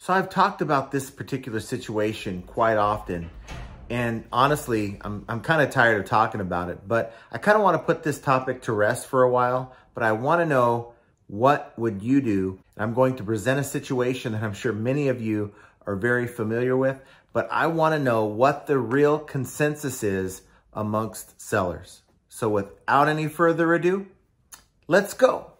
So I've talked about this particular situation quite often, and honestly, I'm kind of tired of talking about it, but I kind of want to put this topic to rest for a while, but I want to know, what would you do? I'm going to present a situation that I'm sure many of you are very familiar with, but I want to know what the real consensus is amongst sellers. So without any further ado, let's go.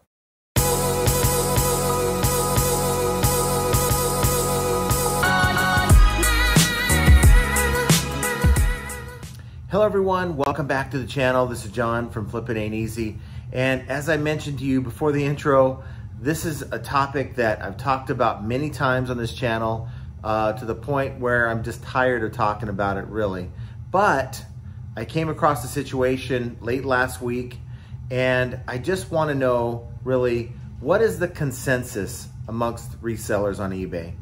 Hello everyone, welcome back to the channel. This is John from Flippin Ain't Easy. And as I mentioned to you before the intro, this is a topic that I've talked about many times on this channel to the point where I'm just tired of talking about it really. But I came across a situation late last week and I just want to know really, what is the consensus amongst resellers on eBay?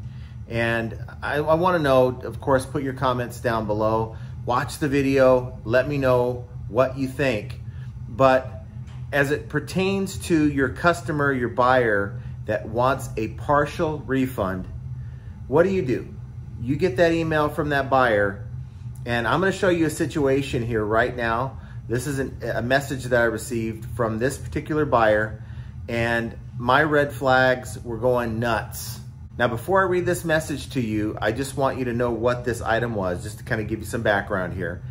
And I want to know, of course, put your comments down below. Watch the video, let me know what you think. But as it pertains to your customer, your buyer that wants a partial refund, what do? You get that email from that buyer, and I'm gonna show you a situation here right now. This is a message that I received from this particular buyer, and my red flags were going nuts. Now, before I read this message to you, I just want you to know what this item was, just to kind of give you some background here.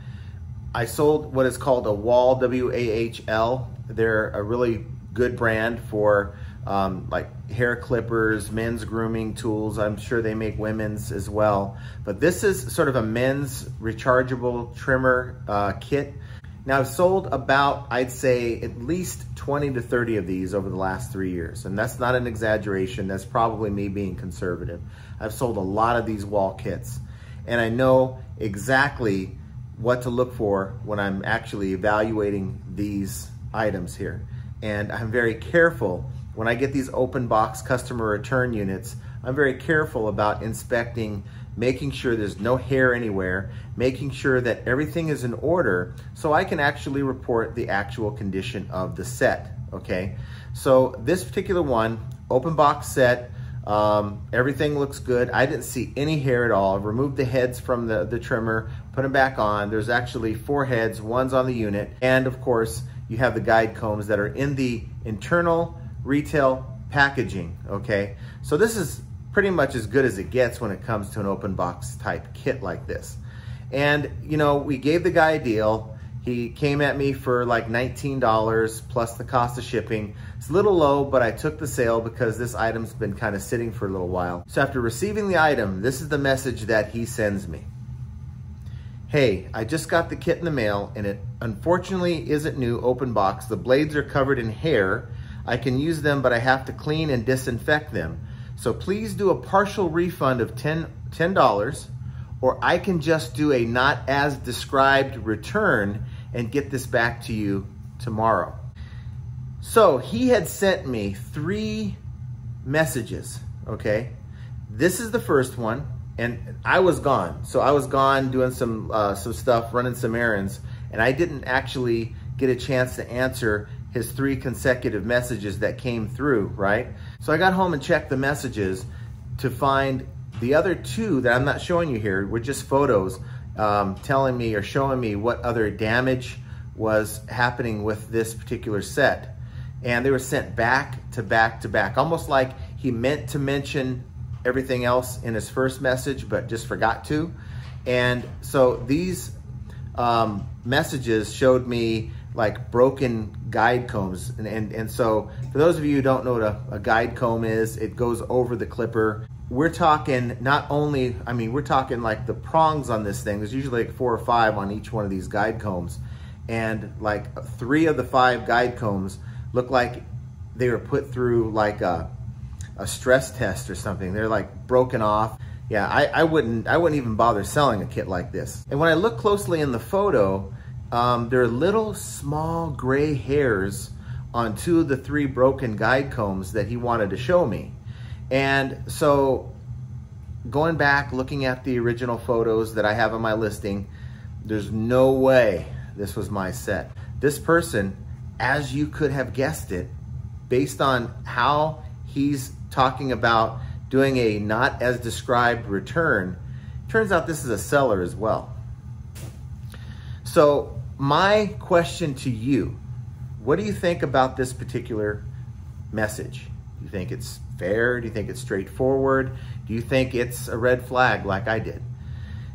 I sold what is called a Wahl, W-A-H-L. They're a really good brand for like hair clippers, men's grooming tools. I'm sure they make women's as well. But this is sort of a men's rechargeable trimmer kit. Now, I've sold about, I'd say, at least 20 to 30 of these over the last 3 years. And that's not an exaggeration. That's probably me being conservative. I've sold a lot of these Wahl kits. And I know exactly what to look for when I'm actually evaluating these items here. And I'm very careful when I get these open box customer return units. I'm very careful about inspecting, making sure there's no hair anywhere, making sure that everything is in order so I can actually report the actual condition of the set, okay? So this particular one, open box set, everything looks good. I didn't see any hair at all. I removed the heads from the trimmer, put them back on. There's actually 4 heads, one's on the unit, and of course, you have the guide combs that are in the internal retail packaging, okay? So this is pretty much as good as it gets when it comes to an open box type kit like this. And you know, we gave the guy a deal. He came at me for like $19 plus the cost of shipping. It's a little low, but I took the sale because this item's been kind of sitting for a little while. So after receiving the item, this is the message that he sends me. Hey, I just got the kit in the mail and it unfortunately isn't new, open box. The blades are covered in hair. I can use them, but I have to clean and disinfect them. So please do a partial refund of $10, or I can just do a not as described return and get this back to you tomorrow. So he had sent me 3 messages, okay? This is the first one, and I was gone. So I was gone doing some stuff, running some errands, and I didn't actually get a chance to answer his 3 consecutive messages that came through, right? So I got home and checked the messages to find the other 2 that I'm not showing you here were just photos telling me or showing me what other damage was happening with this particular set. And they were sent back to back to back, almost like he meant to mention everything else in his first message, but just forgot to. And so these messages showed me like broken guide combs. And so for those of you who don't know what a guide comb is, it goes over the clipper. We're talking not only, I mean, we're talking like the prongs on this thing. There's usually like 4 or 5 on each one of these guide combs. And like 3 of the 5 guide combs look like they were put through like a stress test or something. They're like broken off. Yeah, I wouldn't even bother selling a kit like this. And when I look closely in the photo, there are little small gray hairs on 2 of the 3 broken guide combs that he wanted to show me. And so going back, looking at the original photos that I have on my listing, there's no way this was my set. This person, as you could have guessed it, based on how he's talking about doing a not as described return. Turns out this is a seller as well. So my question to you, what do you think about this particular message? Do you think it's fair? Do you think it's straightforward? Do you think it's a red flag like I did?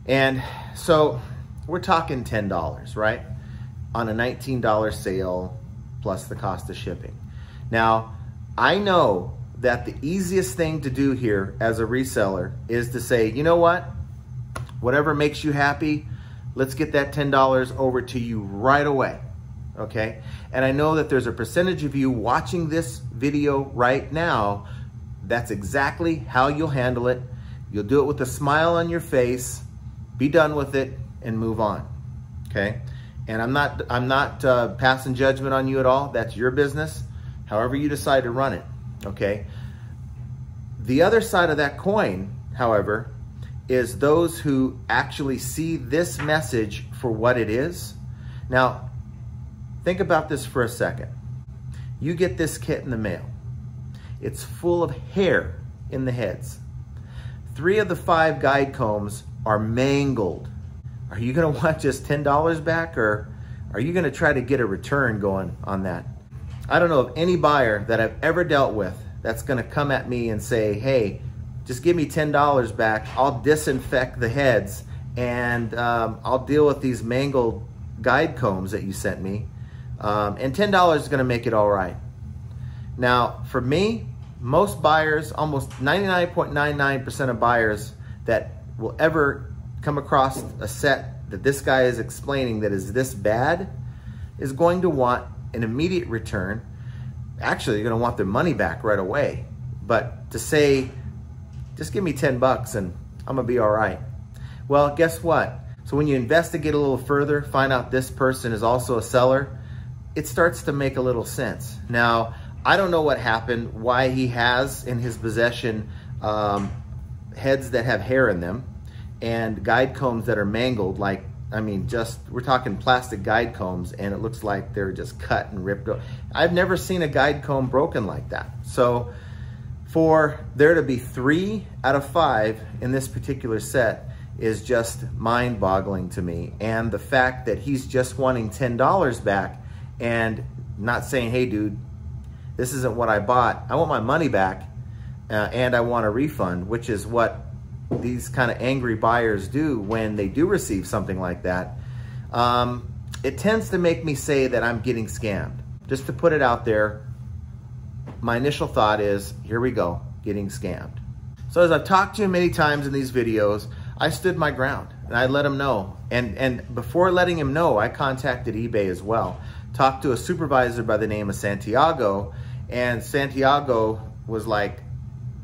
And so we're talking $10, right? On a $19 sale plus the cost of shipping. Now, I know that the easiest thing to do here as a reseller is to say, you know what? Whatever makes you happy, let's get that $10 over to you right away, okay? And I know that there's a percentage of you watching this video right now, that's exactly how you'll handle it. You'll do it with a smile on your face, be done with it, and move on, okay? And I'm not passing judgment on you at all. That's your business, however you decide to run it, okay? The other side of that coin, however, is those who actually see this message for what it is. Now, think about this for a second. You get this kit in the mail. It's full of hair in the heads. 3 of the 5 guide combs are mangled. Are you gonna want just $10 back, or are you gonna try to get a return going on that? I don't know of any buyer that I've ever dealt with that's gonna come at me and say, hey, just give me $10 back, I'll disinfect the heads, and I'll deal with these mangled guide combs that you sent me, and $10 is gonna make it all right. Now, for me, most buyers, almost 99.99% of buyers that will ever come across a set that this guy is explaining that is this bad, is going to want an immediate return. Actually, you're gonna want their money back right away. But to say, just give me 10 bucks and I'm gonna be all right. Well, guess what? So when you investigate a little further, find out this person is also a seller, it starts to make a little sense. Now, I don't know what happened, why he has in his possession heads that have hair in them and guide combs that are mangled, like, I mean, we're talking plastic guide combs, and it looks like they're just cut and ripped. I've never seen a guide comb broken like that. So for there to be 3 out of 5 in this particular set is just mind-boggling to me. And the fact that he's just wanting $10 back and not saying, hey dude, this isn't what I bought, I want my money back, and I want a refund, which is what these kind of angry buyers do when they do receive something like that. It tends to make me say that I'm getting scammed. Just to put it out there, my initial thought is, here we go, getting scammed. So as I've talked to you many times in these videos, I stood my ground and I let him know. And before letting him know, I contacted eBay as well. Talked to a supervisor by the name of Santiago, and Santiago was like,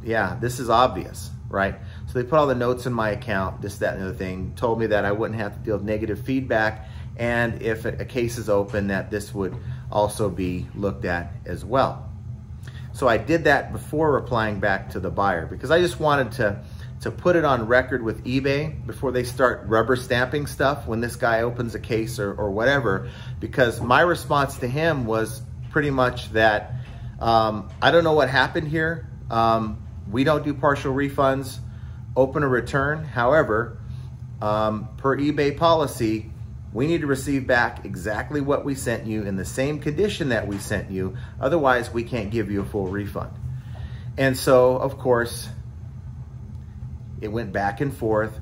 yeah, this is obvious, right? So they put all the notes in my account, this, that, and the other thing, told me that I wouldn't have to deal with negative feedback, and if a case is open, that this would also be looked at as well. So I did that before replying back to the buyer, because I just wanted to put it on record with eBay before they start rubber stamping stuff when this guy opens a case or whatever, because my response to him was pretty much that, I don't know what happened here. We don't do partial refunds, open a return. However, per eBay policy, we need to receive back exactly what we sent you in the same condition that we sent you. Otherwise, we can't give you a full refund. And so, of course, it went back and forth.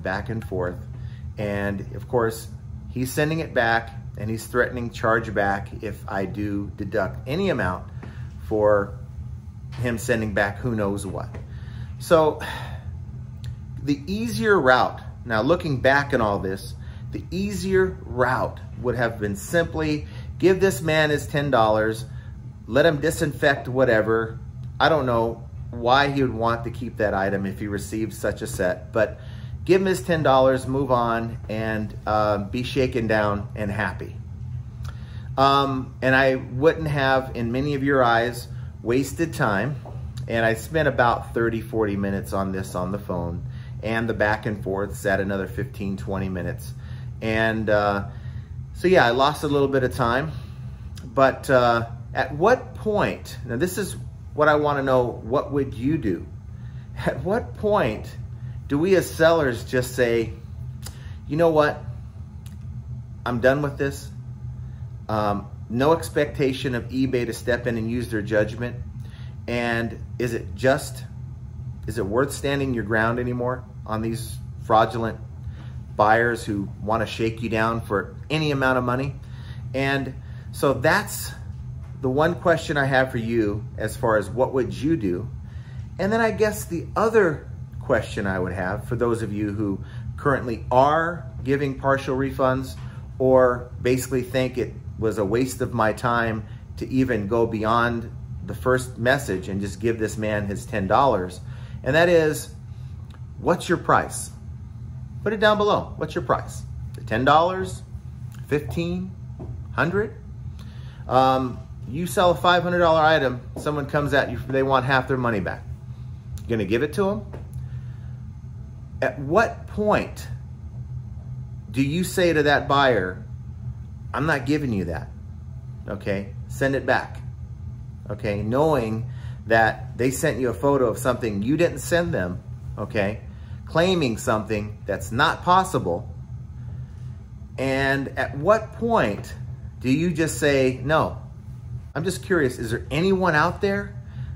And of course, he's sending it back and he's threatening chargeback if I do deduct any amount for him sending back who knows what. So the easier route, now looking back on all this, the easier route would have been simply give this man his $10, let him disinfect whatever. I don't know why he would want to keep that item if he received such a set, but give him his $10, move on, and be shaken down and happy. And I wouldn't have, in many of your eyes, wasted time. And I spent about 30-40 minutes on this on the phone, and the back and forths at another 15-20 minutes. And so yeah, I lost a little bit of time. But at what point, now this is what I want to know, what would you do? At what point do we as sellers just say, you know what, I'm done with this. No expectation of eBay to step in and use their judgment. And is it worth standing your ground anymore on these fraudulent buyers who want to shake you down for any amount of money? And so that's the one question I have for you as far as what would you do? And then I guess the other question I would have for those of you who currently are giving partial refunds or basically think it was a waste of my time to even go beyond the first message and just give this man his $10. And that is, what's your price? Put it down below. What's your price? $10? $15? $100? You sell a $500 item, someone comes at you, they want half their money back. You gonna give it to them? At what point do you say to that buyer, I'm not giving you that, okay? Send it back, okay? Knowing that they sent you a photo of something you didn't send them, okay? Claiming something that's not possible. And at what point do you just say, no? I'm just curious, is there anyone out there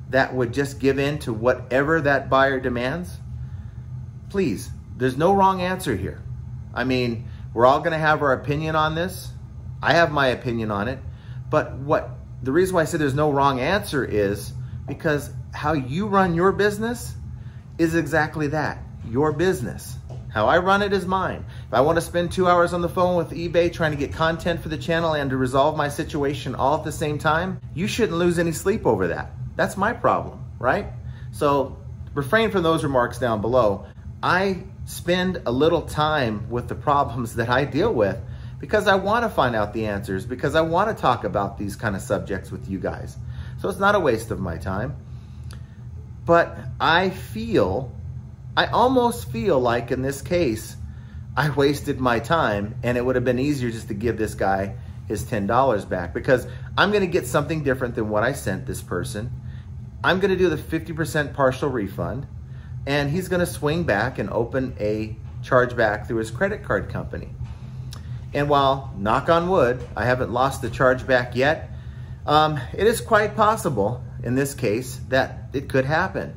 that would just give in to whatever that buyer demands? Please, there's no wrong answer here. I mean, we're all gonna have our opinion on this. I have my opinion on it, but the reason why I say there's no wrong answer is because how you run your business is exactly that, your business. How I run it is mine. If I want to spend 2 hours on the phone with eBay trying to get content for the channel and to resolve my situation all at the same time, you shouldn't lose any sleep over that. That's my problem, right? So refrain from those remarks down below. I spend a little time with the problems that I deal with because I want to find out the answers, because I want to talk about these kind of subjects with you guys. So it's not a waste of my time. But I almost feel like in this case, I wasted my time and it would have been easier just to give this guy his $10 back, because I'm gonna get something different than what I sent this person. I'm gonna do the 50% partial refund and he's gonna swing back and open a chargeback through his credit card company. And while, knock on wood, I haven't lost the chargeback yet, it is quite possible in this case that it could happen.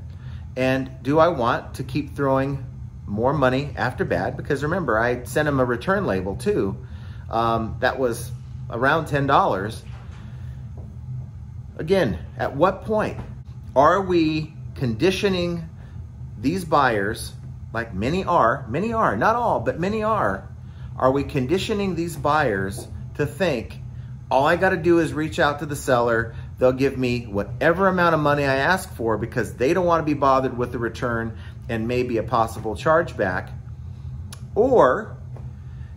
And do I want to keep throwing more money after bad? Because remember, I sent him a return label too. That was around $10. Again, at what point are we conditioning these buyers, like many are, not all, but many are we conditioning these buyers to think, all I gotta do is reach out to the seller, they'll give me whatever amount of money I ask for because they don't want to be bothered with the return and maybe a possible chargeback? Or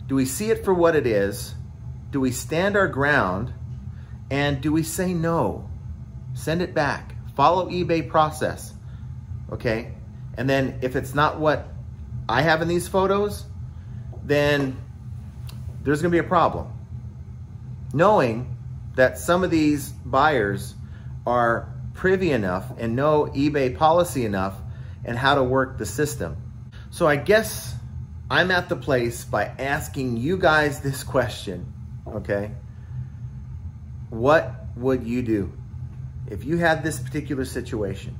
do we see it for what it is? Do we stand our ground? And do we say no? Send it back. Follow eBay process, okay? And then if it's not what I have in these photos, then there's gonna be a problem. Knowing that some of these buyers are privy enough and know eBay policy enough and how to work the system. So I guess I'm at the place by asking you guys this question, okay? What would you do if you had this particular situation?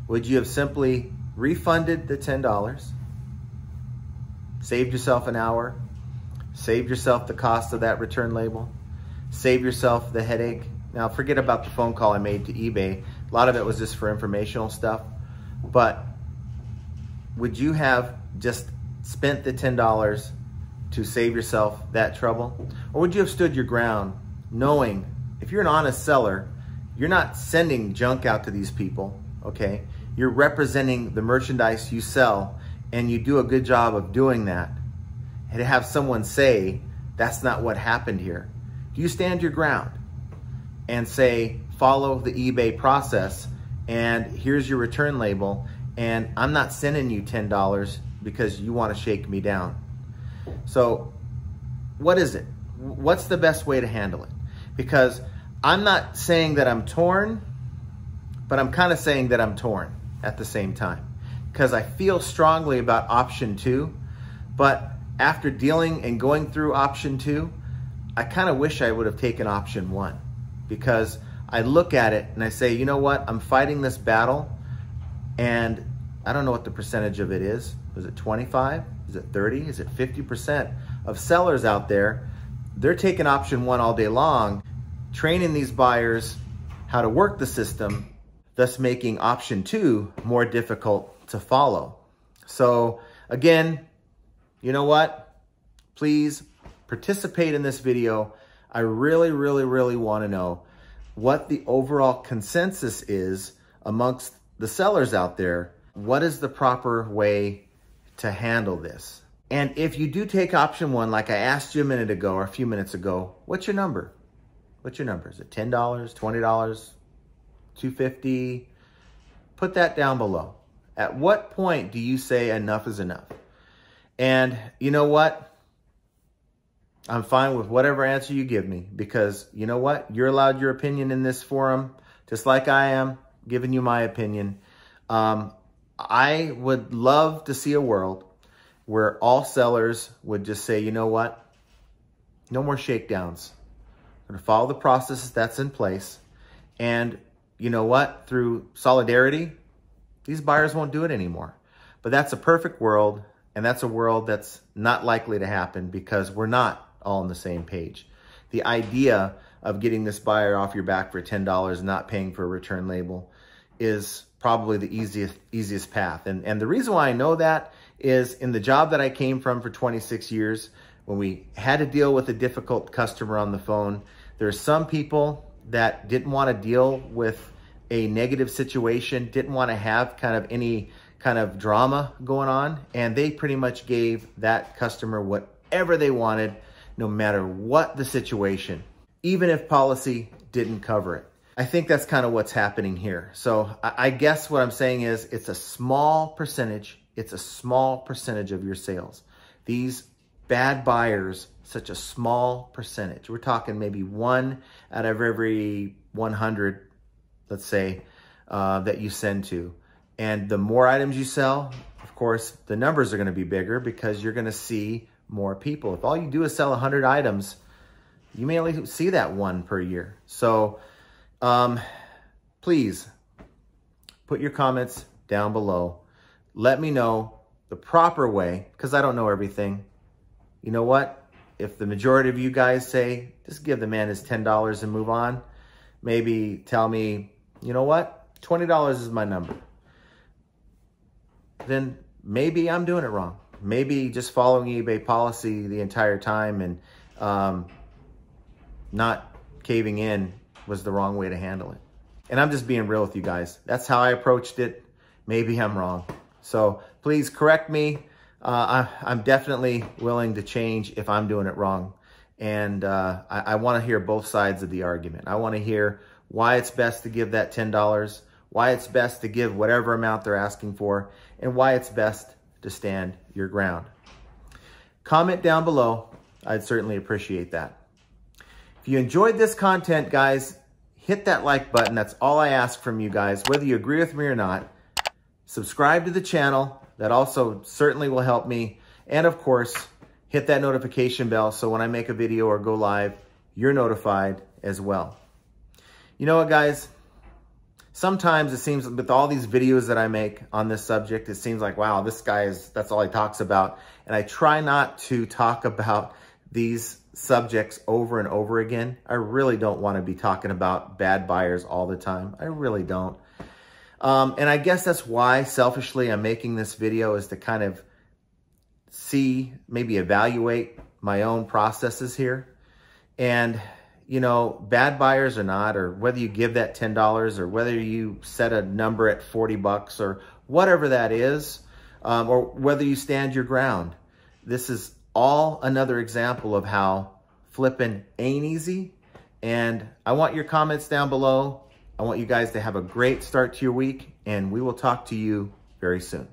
Would you have simply refunded the $10, saved yourself an hour, saved yourself the cost of that return label, save yourself the headache? Now forget about the phone call I made to eBay. A lot of it was just for informational stuff. But would you have just spent the $10 to save yourself that trouble? Or would you have stood your ground knowing if you're an honest seller, you're not sending junk out to these people, okay? You're representing the merchandise you sell and you do a good job of doing that. And to have someone say, that's not what happened here. Do you stand your ground and say, follow the eBay process and here's your return label and I'm not sending you $10 because you want to shake me down? So what is it? What's the best way to handle it? Because I'm not saying that I'm torn, but I'm kind of saying that I'm torn at the same time. because I feel strongly about option 2, but after dealing and going through option 2, I kind of wish I would have taken option 1, because I look at it and I say, you know what, I'm fighting this battle, and I don't know what the percentage of it is. Is it 25? Is it 30? Is it 50% of sellers out there? They're taking option 1 all day long, training these buyers how to work the system, thus making option 2 more difficult to follow. So again, you know what? Please participate in this video. I really, really, really want to know what the overall consensus is amongst the sellers out there. What is the proper way to handle this? And if you do take option 1, like I asked you a minute ago or a few minutes ago, what's your number? What's your number? Is it $10, $20, $250? Put that down below. At what point do you say enough is enough? And you know what? I'm fine with whatever answer you give me, because you know what? You're allowed your opinion in this forum, just like I am giving you my opinion. I would love to see a world where all sellers would just say, you know what? No more shakedowns. We're going to follow the processes that's in place. And you know what? Through solidarity, these buyers won't do it anymore. But that's a perfect world, and that's a world that's not likely to happen because we're not all on the same page. The idea of getting this buyer off your back for $10 and not paying for a return label is probably the easiest path. And the reason why I know that is in the job that I came from for 26 years, when we had to deal with a difficult customer on the phone, there's some people that didn't want to deal with a negative situation, didn't want to have kind of any kind of drama going on, and they pretty much gave that customer whatever they wanted, no matter what the situation, even if policy didn't cover it. I think that's kind of what's happening here. So I guess what I'm saying is it's a small percentage. It's a small percentage of your sales. These bad buyers, such a small percentage. We're talking maybe 1 out of every 100, let's say, that you send to. And the more items you sell, of course, the numbers are going to be bigger because you're going to see more people. If all you do is sell 100 items, you may only see that 1 per year. So please put your comments down below. Let me know the proper way, because I don't know everything. You know what? If the majority of you guys say, just give the man his $10 and move on, maybe tell me, you know what? $20 is my number. Then maybe I'm doing it wrong. Maybe just following eBay policy the entire time and not caving in was the wrong way to handle it. And I'm just being real with you guys. That's how I approached it. Maybe I'm wrong. So please correct me. I'm definitely willing to change if I'm doing it wrong. And I want to hear both sides of the argument. I want to hear why it's best to give that $10, why it's best to give whatever amount they're asking for, and why it's best to stand your ground. Comment down below. I'd certainly appreciate that. If you enjoyed this content, guys, hit that like button. That's all I ask from you guys, whether you agree with me or not. Subscribe to the channel. That also certainly will help me. And of course, hit that notification bell so when I make a video or go live, you're notified as well. You know what, guys? Sometimes it seems with all these videos that I make on this subject, it seems like, wow, this guy that's all he talks about. And I try not to talk about these subjects over and over again. I really don't want to be talking about bad buyers all the time. I really don't. And I guess that's why selfishly I'm making this video, is to kind of see, maybe evaluate my own processes here. And, you know, bad buyers or not, or whether you give that $10 or whether you set a number at 40 bucks or whatever that is, or whether you stand your ground. This is all another example of how flipping ain't easy. And I want your comments down below. I want you guys to have a great start to your week, and we will talk to you very soon.